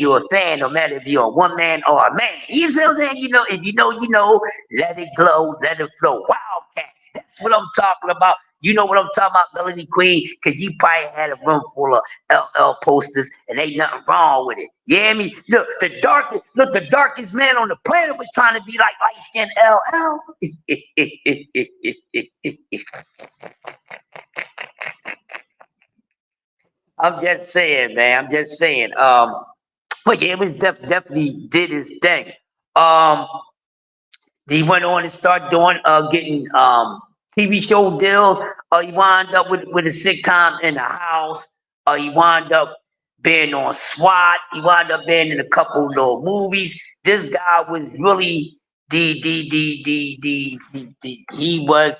no matter if you're a woman or a man. You see what I'm saying? If you know, let it glow, let it flow. Wildcats, that's what I'm talking about. You know what I'm talking about, Melanie Queen? Because you probably had a room full of LL posters and ain't nothing wrong with it. Yeah, I mean, look, the darkest man on the planet was trying to be like light-skinned LL. I'm just saying, man. I'm just saying. But yeah, it was definitely did his thing. He went on and started doing getting TV show deals. He wound up with a sitcom in the house. He wound up being on SWAT. He wound up being in a couple little movies. This guy was really he was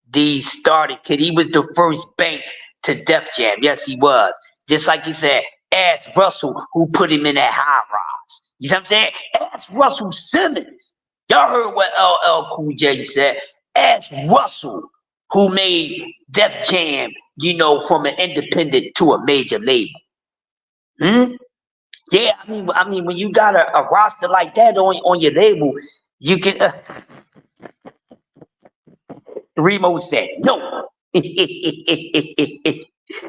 the starter kid. He was the first bank to Def Jam. Yes, he was. Just like he said, ask Russell who put him in that high rise. You know what I'm saying? Ask Russell Simmons. Y'all heard what LL Cool J said. Ask Russell who made Def Jam, from an independent to a major label. Yeah, I mean, when you got a roster like that on your label, you can. Remo said no.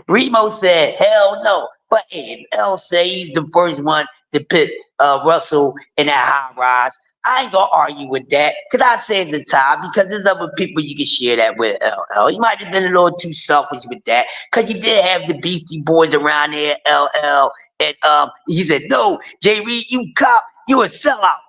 Remo said hell no. But L say he's the first one to put Russell in that high rise. I ain't gonna argue with that because I said the time because there's other people you can share that with. LL, he might have been a little too selfish with that because you did have the Beastie Boys around there. LL and he said no, J. Reed, you cop, you a sellout.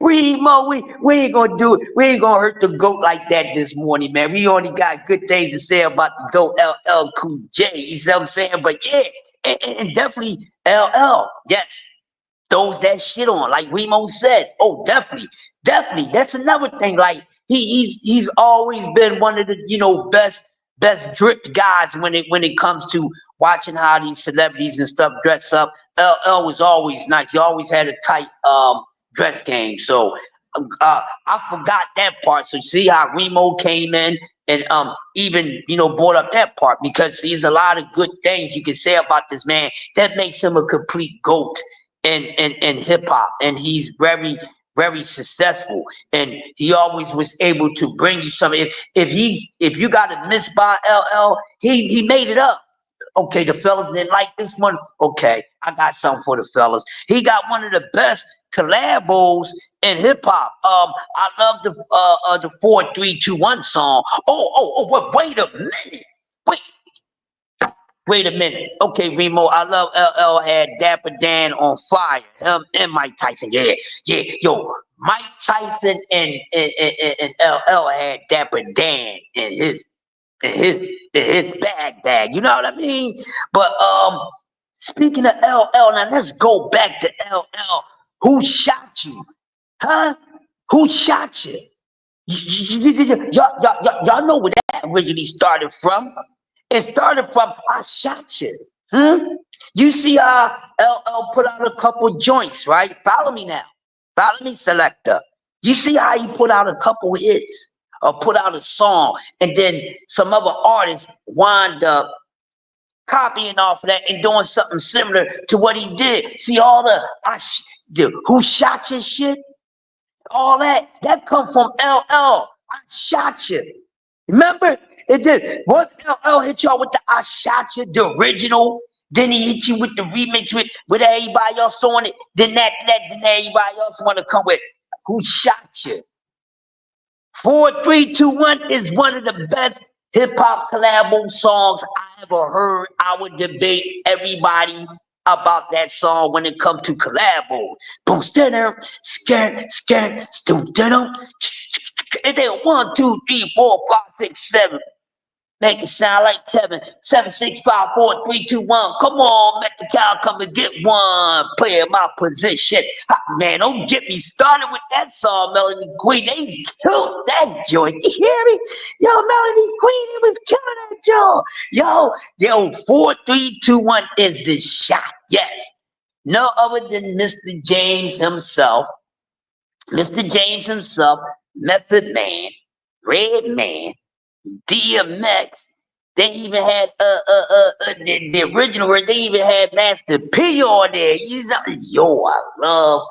Remo, we ain't gonna do it. We ain't gonna hurt the GOAT like that this morning, man. We only got good things to say about the GOAT, LL Cool J. You see what I'm saying? But yeah, and definitely LL, yes, throws that shit on, like Remo said. Oh, definitely. That's another thing. Like he's always been one of the best drip guys when it comes to watching how these celebrities and stuff dress up. LL was always nice. He always had a tight dress game. So I forgot that part. So see how Remo came in and even brought up that part because there's a lot of good things you can say about this man that makes him a complete GOAT in hip hop, and he's very very successful, and he always was able to bring you something. If you got it missed by LL, he made it up. Okay, the fellas didn't like this one. Okay, I got something for the fellas. He got one of the best collabos in hip hop. I love the 4-3-2-1 song. Wait a minute. Wait a minute. Okay, Remo, I love LL had Dapper Dan on fire. Him and Mike Tyson. Yeah. Yo, Mike Tyson and LL had Dapper Dan in his bag. You know what I mean? But speaking of LL, now let's go back to LL. Who shot you? Huh? Who shot you? Y'all know where that originally started from. It started from I shot you. You see LL put out a couple joints, right? Follow me now. Follow me, selector. You see how he put out a couple hits or put out a song, and then some other artists wind up copying off of that and doing something similar to what he did. See all the who shot your shit? All that come from LL. I shot you. Remember? It did. Once LL hit y'all with the I shot you, the original, then he hit you with the remix with everybody else on it. Then then everybody else want to come with who shot you. 4-3-2-1 is one of the best hip hop collabo songs I ever heard. I would debate everybody about that song when it comes to collabos. Boom, and then 1, 2, 3, 4, 5, 6, 7. Make it sound like Kevin. 7, 6, 5, 4, 3, 2, 1. Come on, make the cow come and get one. Play in my position. Man, don't get me started with that song, Melody Queen. They killed that joint. You hear me? Yo, Melody Queen, it was killing that joint. Yo, 4, 3, 2, 1 is the shot. Yes. No other than Mr. James himself. Mr. James himself, Method Man, Redman, DMX. They even had the original where they even had Master P on there. Yo, I love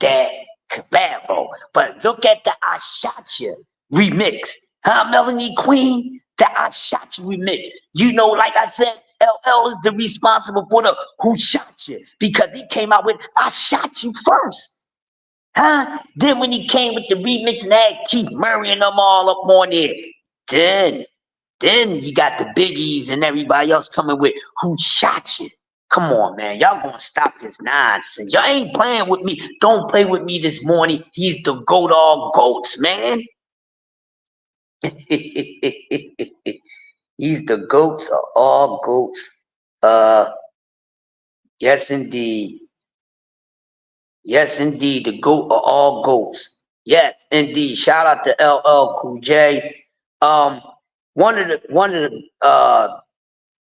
that collabo. But look at the I Shot You remix. Huh, Melanie Queen? The I Shot You remix. You know, like I said, LL is the responsible for the Who Shot You, because he came out with I Shot You first. Huh? Then when he came with the remix and had Keith Murray and them all up on there, then you got the Biggies and everybody else coming with Who Shot You. Come on, man. Y'all gonna stop this nonsense. Y'all ain't playing with me. Don't play with me this morning. He's the goat all goats, man. He's the goats of all goats. Yes, indeed. Yes, indeed, the GOAT of all GOATs. Yes, indeed. Shout out to LL Cool J. One of the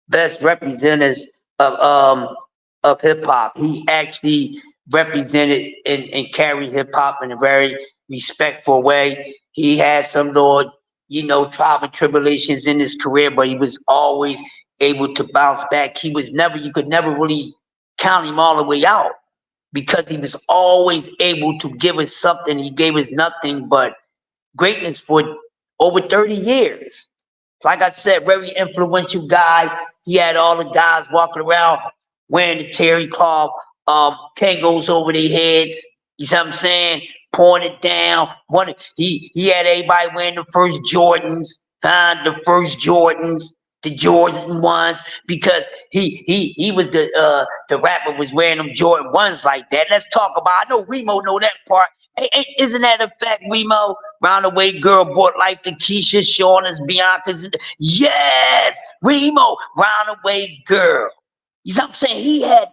best representatives of hip hop. He actually represented and carried hip hop in a very respectful way. He had some little, trial and tribulations in his career, but he was always able to bounce back. You could never really count him all the way out, because he was always able to give us something. He gave us nothing but greatness for over 30 years. Like I said, very influential guy. He had all the guys walking around wearing the terry cloth, Kangos over their heads. You see what I'm saying? Pouring it down. He had everybody wearing the first Jordans, the Jordan ones, because he was the rapper was wearing them Jordan ones like that. Let's talk about. I know Remo know that part. Hey, isn't that a fact, Remo? Roundaway Girl bought life to Keisha, Shauna's, Bianca's. Yes, Remo, Roundaway Girl. You know what I'm saying?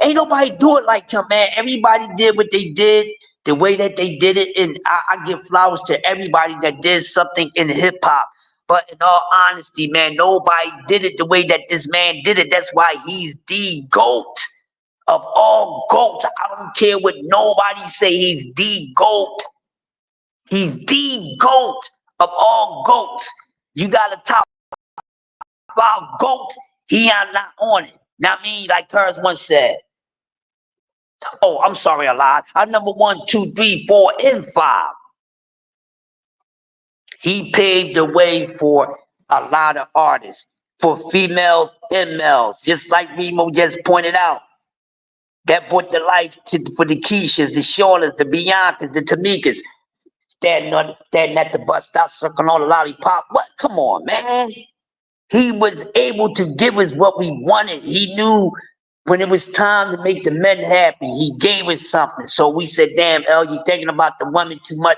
Ain't nobody do it like him, man. Everybody did what they did, the way that they did it, and I give flowers to everybody that did something in hip hop. But in all honesty, man, nobody did it the way that this man did it. That's why he's the GOAT of all GOATs. I don't care what nobody say. He's the GOAT. He's the GOAT of all GOATs. You got a top 5 GOATs. He are not on it. Now, like Terrence once said. Oh, I'm sorry, I lied. I'm number 1, 2, 3, 4, and 5. He paved the way for a lot of artists, for females and males, just like Remo just pointed out. that brought the life for the Keishas, the Shaunas, the Biancas, the Tamikas, standing at the bus stop, sucking on the lollipop. What? Come on, man. He was able to give us what we wanted. He knew when it was time to make the men happy. He gave us something. So we said, damn, L, you thinking about the women too much.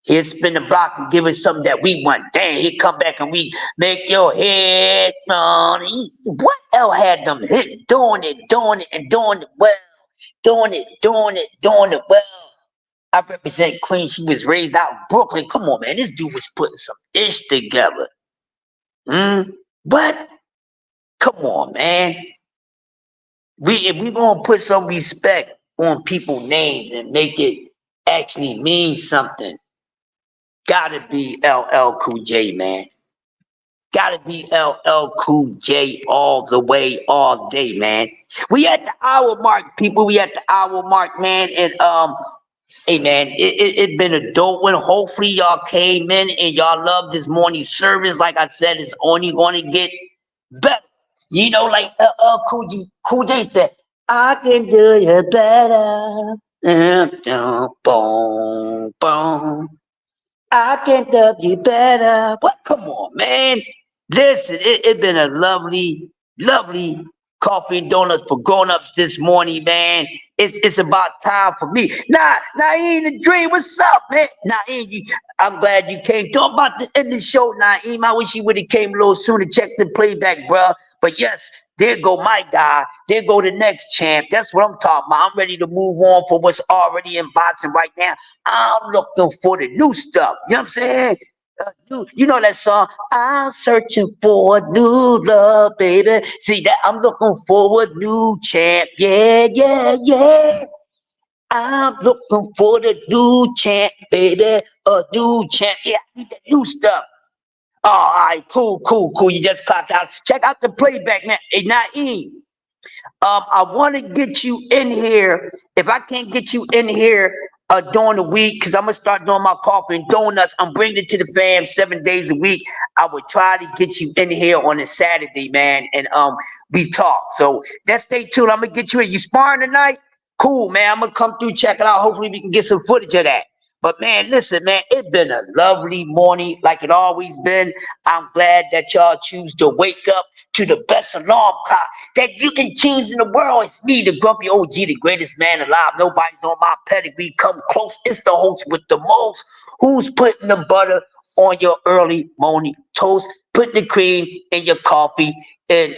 He'll spin the block and give us something that we want. Damn, he'll come back and we make your head money. What L had them hits? Doing it, and doing it well. Doing it well. I represent Queen. She was raised out in Brooklyn. Come on, man. This dude was putting some ish together. What? Come on, man. If we gonna put some respect on people's names and make it actually mean something, gotta be LL Cool J, man. Gotta be LL Cool J all the way, all day, man. We at the hour mark, people. We at the hour mark, man. And hey, man, it been a dope one. Hopefully, y'all came in and y'all love this morning service. Like I said, it's only gonna get better. You know, like Cool J said, I can do you better. Boom, boom. I can love you better. What? Come on, man. Listen, it's been a lovely, lovely coffee and donuts for grown-ups this morning, man. It's about time for me. Naeem the Dream, what's up, man? Naeem, I'm glad you came. Talk about the end of the show, Naeem. I wish you would have came a little sooner. Check the playback, bro. But yes, there go my guy. There go the next champ. That's what I'm talking about. I'm ready to move on for what's already in boxing right now. I'm looking for the new stuff. You know what I'm saying? You know that song? I'm searching for a new love, baby. See that? I'm looking for a new champ. Yeah. I'm looking for the new champ, baby. A new champ. Yeah, I need that new stuff. Oh, all right, cool. You just clocked out. Check out the playback, man. Hey, Naeem. I want to get you in here. If I can't get you in here during the week, because I'm gonna start doing my coffee and donuts. I'm bringing it to the fam 7 days a week. I would try to get you in here on a Saturday, man, and we talk. So just stay tuned. I'm gonna get you in. You sparring tonight? Cool, man. I'm gonna come through, check it out. Hopefully we can get some footage of that. But man, listen, man, it's been a lovely morning, like it always been. I'm glad that y'all choose to wake up to the best alarm clock that you can choose in the world. It's me, the grumpy OG, the greatest man alive. Nobody's on my pedigree. Come close. It's the host with the most. Who's putting the butter on your early morning toast? Put the cream in your coffee and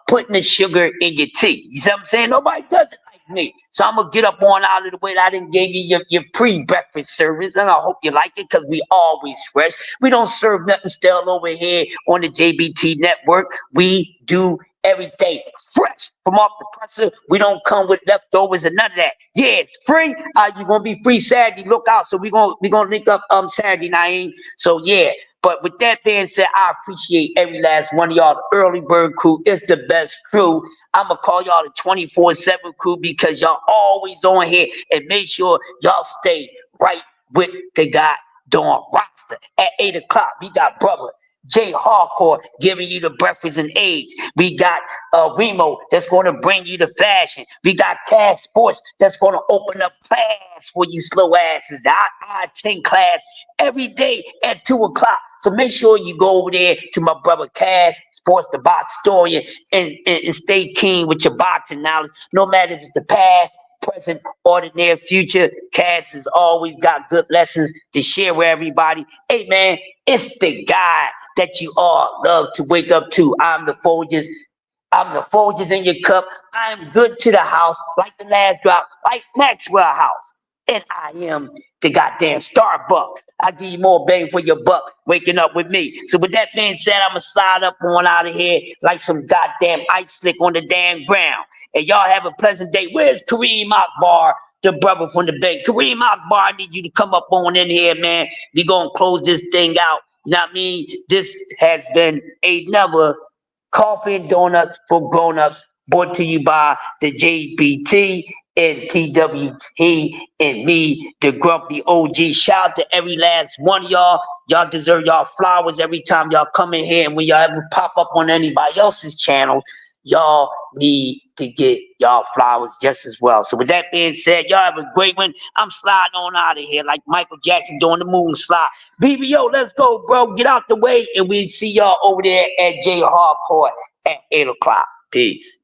putting the sugar in your tea. You see what I'm saying? Nobody does it like me. So I'm gonna get up on out of the way. I didn't give you your pre-breakfast service, and I hope you like it because we always fresh. We don't serve nothing stale over here on the JBT network. We do everything fresh from off the presser. We don't come with leftovers and none of that. Yeah, it's free. You gonna be free Saturday. Look out. So we gonna link up Saturday night. So yeah. But with that being said, I appreciate every last one of y'all. The early bird crew is the best crew. I'ma call y'all the 24/7 crew because y'all always on here, and make sure y'all stay right with the goddamn roster. At 8 o'clock, we got brother Jay Hardcore giving you the breakfast and eggs. We got Remo that's going to bring you the fashion. We got Cash Sports that's going to open up class for you slow asses. I attend class every day at 2 o'clock. So make sure you go over there to my brother Cash Sports, the box historian, and stay keen with your boxing knowledge. No matter if it's the past, present, or the near future, Cass has always got good lessons to share with everybody. Hey, man, it's the guy that you all love to wake up to. I'm the Folgers. I'm the Folgers in your cup. I'm good to the house, like the last drop, like Maxwell House. And I am the goddamn Starbucks. I give you more bang for your buck waking up with me. So with that being said, I'm going to slide up on out of here like some goddamn ice slick on the damn ground. And y'all have a pleasant day. Where's Kareem Akbar, the brother from the bank? Kareem Akbar, I need you to come up on in here, man. We're going to close this thing out. You know what I mean? This has been another Coffee and Donuts for Grown-Ups brought to you by the JBT and TWT and me, the Grumpy OG. Shout out to every last one of y'all. Y'all deserve y'all flowers every time y'all come in here. And when y'all ever pop up on anybody else's channel, y'all need to get y'all flowers just as well. So with that being said, y'all have a great one. I'm sliding on out of here like Michael Jackson doing the moon slide. BBO, let's go, bro. Get out the way, and we'll see y'all over there at J Hardcore at 8 o'clock. Peace.